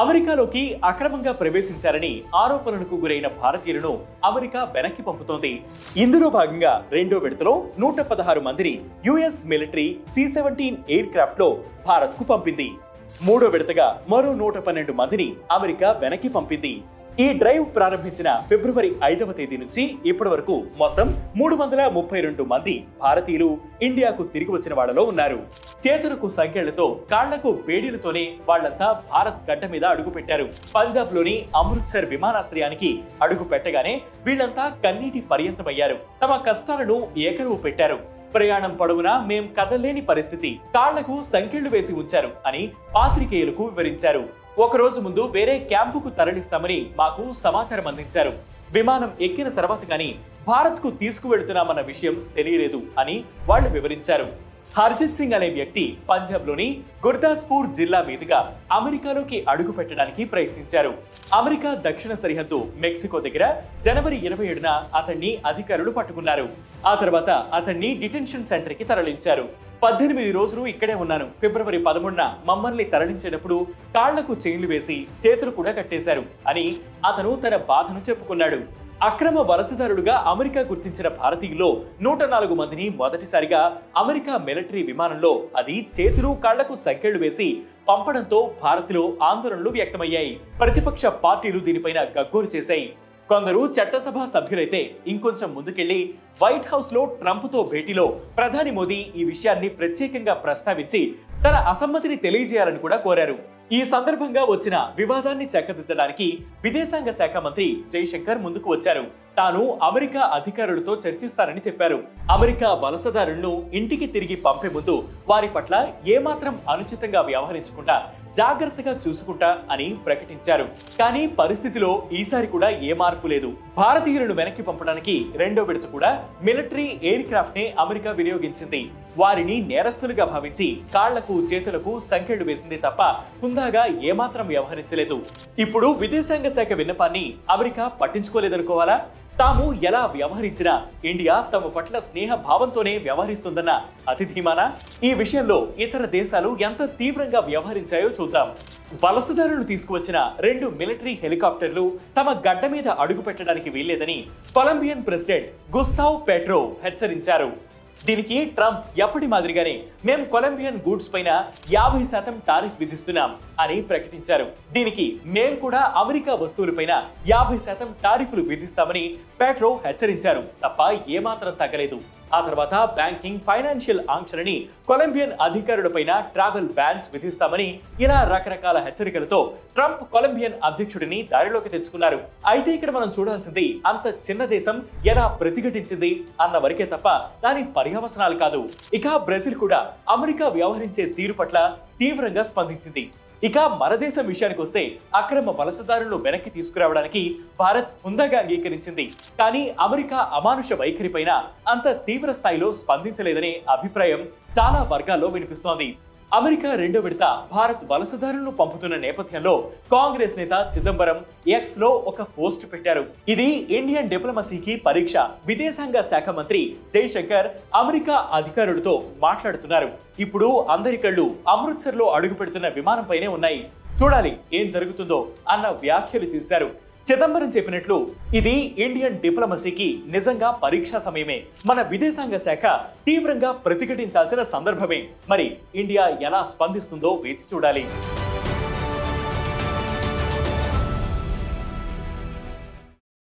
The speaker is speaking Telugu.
అమెరికాలోకి అక్రమంగా ప్రవేశించారని ఆరోపణలకు గురైన భారతీయులను అమెరికా వెనక్కి పంపుతోంది. ఇందులో భాగంగా రెండో విడతలో 116 మందిని US military C-17 air craft లో భారత్ కు పంపింది. మూడో విడతగా మరో 112 మందిని అమెరికా వెనక్కి పంపింది. ఈ డ్రైవ్ ప్రారంభించిన ఫిబ్రవరి 5వ తేదీ నుంచి ఇప్పటి వరకు మొత్తం 332 మంది భారతీయులు ఇండియాకు తిరిగి వచ్చిన వాళ్లలో ఉన్నారు. చేతులకు సంఖ్యలతో కాళ్లకు వేడిలతోనే వాళ్లంతా భారత్ గడ్డ మీద అడుగు పెట్టారు. పంజాబ్ లోని అమృత్సర్ విమానాశ్రయానికి అడుగు పెట్టగానే వీళ్లంతా కన్నీటి పర్యంతమయ్యారు. తమ కష్టాలను ఏకరువు పెట్టారు. ప్రయాణం పొడవునా మేం కదలేని పరిస్థితి, కాళ్లకు సంఖ్యలు వేసి ఉంచారు అని పాత్రికేయులకు వివరించారు. ఒకరోజు ముందు వేరే క్యాంపుకు తరలిస్తామని మాకు సమాచారం అందించారు. విమానం ఎక్కిన తర్వాత కానీ భారత్ కు తీసుకువెళ్తున్నామన్న విషయం తెలియలేదు అని వాళ్ళు వివరించారు. హర్జిత్ సింగ్ అనే వ్యక్తి పంజాబ్ లోని గుర్దాస్పూర్ జిల్లా మీదుగా అమెరికాలోకి అడుగు పెట్టడానికి ప్రయత్నించారు. అమెరికా దక్షిణ సరిహద్దు మెక్సికో దగ్గర జనవరి 27న అతన్ని అధికారులు పట్టుకున్నారు. ఆ తర్వాత అతన్ని డిటెన్షన్ సెంటర్ కి తరలించారు. 18 రోజులు ఇక్కడే ఉన్నాను. ఫిబ్రవరి 13న మమ్మల్ని తరలించేటప్పుడు కాళ్లకు చైన్లు వేసి చేతులు కూడా కట్టేశారు అని అతను తన బాధను చెప్పుకున్నాడు. అక్రమ వలసదారులుగా అమెరికా గుర్తించిన భారతీయుల్లో 104 మందిని మొదటిసారిగా అమెరికా మిలిటరీ విమానంలో, అది చేతులు కాళ్లకు సంకెళ్లు వేసి పంపడంతో భారత్లో ఆందోళనలు వ్యక్తమయ్యాయి. ప్రతిపక్ష పార్టీలు దీనిపైన గగ్గోలు చేశాయి. కొందరు చట్టసభ సభ్యులైతే ఇంకొంచెం ముందుకెళ్లి వైట్ హౌస్ లో ట్రంప్ తో భేటీలో ప్రధాని మోదీ ఈ విషయాన్ని ప్రత్యేకంగా ప్రస్తావించి తన అసమ్మతిని తెలియజేయాలని కూడా కోరారు. ఈ సందర్భంగా వచ్చిన వివాదాన్ని చక్కదిద్దడానికి విదేశాంగ శాఖ మంత్రి జైశంకర్ ముందుకు వచ్చారు. తాను అమెరికా అధికారులతో చర్చిస్తానని చెప్పారు. అమెరికా వలసదారులను ఇంటికి తిరిగి పంపే ముందు వారి పట్ల ఏమాత్రం అనుచితంగా వ్యవహరించకుండా జాగ్రత్తగా చూసుకుంటా అని ప్రకటించారు. కానీ పరిస్థితిలో ఈసారి కూడా ఏ మార్పు లేదు. భారతీయులను వెనక్కి పంపడానికి రెండో విడత కూడా మిలిటరీ ఎయిర్ క్రాఫ్ట్ నే అమెరికా వినియోగించింది. వారిని నేరస్తులుగా భావించి కాళ్లకు చేతులకు సంకెళ్లు వేసింది తప్ప హుందాగా ఏమాత్రం వ్యవహరించలేదు. ఇప్పుడు విదేశాంగ శాఖ విన్నపాన్ని అమెరికా పట్టించుకోలేదనుకోవాలా? తాము ఎలా వ్యవహరించినా ఇండియా తమ పట్ల స్నేహ భావంతోనే వ్యవహరిస్తుందన్న అతి ధీమానా? ఈ విషయంలో ఇతర దేశాలు ఎంత తీవ్రంగా వ్యవహరించాయో చూద్దాం. వలసదారులు తీసుకువచ్చిన 2 మిలిటరీ హెలికాప్టర్లు తమ గడ్డ మీద అడుగు పెట్టడానికి వీల్లేదని కొలంబియన్ ప్రెసిడెంట్ గుస్తావ్ పెట్రో హెచ్చరించారు. దీనికి ట్రంప్ ఎప్పటి మాదిరిగానే మేం కొలంబియన్ గూడ్స్ పైన 50% టారిఫ్ విధిస్తున్నాం అని ప్రకటించారు. దీనికి మేం కూడా అమెరికా వస్తువులపైన 50% టారిఫ్లు విధిస్తామని పెట్రో హెచ్చరించారు తప్ప ఏమాత్రం తగ్గలేదు. ఆ తర్వాత బ్యాంకింగ్, ఫైనాన్షియల్ ఆంక్షలని, కొలంబియన్ అధికారులపైన ట్రావెల్ బ్యాన్స్ విధిస్తామని ఇలా రకరకాల హెచ్చరికలతో ట్రంప్ కొలంబియన్ అధ్యక్షుడిని దారిలోకి తెచ్చుకున్నారు. అయితే ఇక్కడ మనం చూడాల్సింది అంత చిన్న దేశం ఎలా ప్రతిఘటించింది అన్న వరకే తప్ప దాని పర్యవసనాలు కాదు. ఇక బ్రెజిల్ కూడా అమెరికా వ్యవహరించే తీరు పట్ల తీవ్రంగా స్పందించింది. ఇక మన దేశం విషయానికి వస్తే అక్రమ వలసదారులను వెనక్కి తీసుకురావడానికి భారత్ హుందాగా అంగీకరించింది. కానీ అమెరికా అమానుష వైఖరిపైన అంత తీవ్ర స్థాయిలో స్పందించలేదనే అభిప్రాయం చాలా వర్గాల్లో వినిపిస్తోంది. అమెరికా రెండో విడత భారత్ వలసదారులను పంపుతున్న నేపథ్యంలో కాంగ్రెస్ నేత చిదంబరం ఎక్స్ లో ఒక పోస్ట్ పెట్టారు. ఇది ఇండియన్ డిప్లొమసీకి పరీక్ష. విదేశాంగ శాఖ మంత్రి జైశంకర్ అమెరికా అధికారులతో మాట్లాడుతున్నారు. ఇప్పుడు అందరి కళ్ళు అమృత్సర్ లో అడుగు పెడుతున్న విమానంపైనే ఉన్నాయి. చూడాలి ఏం జరుగుతుందో అన్న వ్యాఖ్యలు చేశారు. చిదంబరం చెప్పినట్లు ఇది ఇండియన్ డిప్లొమసీకి నిజంగా పరీక్షా సమయమే. మన విదేశాంగ శాఖ తీవ్రంగా ప్రతిఘటించాల్సిన సందర్భమే. మరి ఇండియా ఎలా స్పందిస్తుందో వేచి చూడాలి.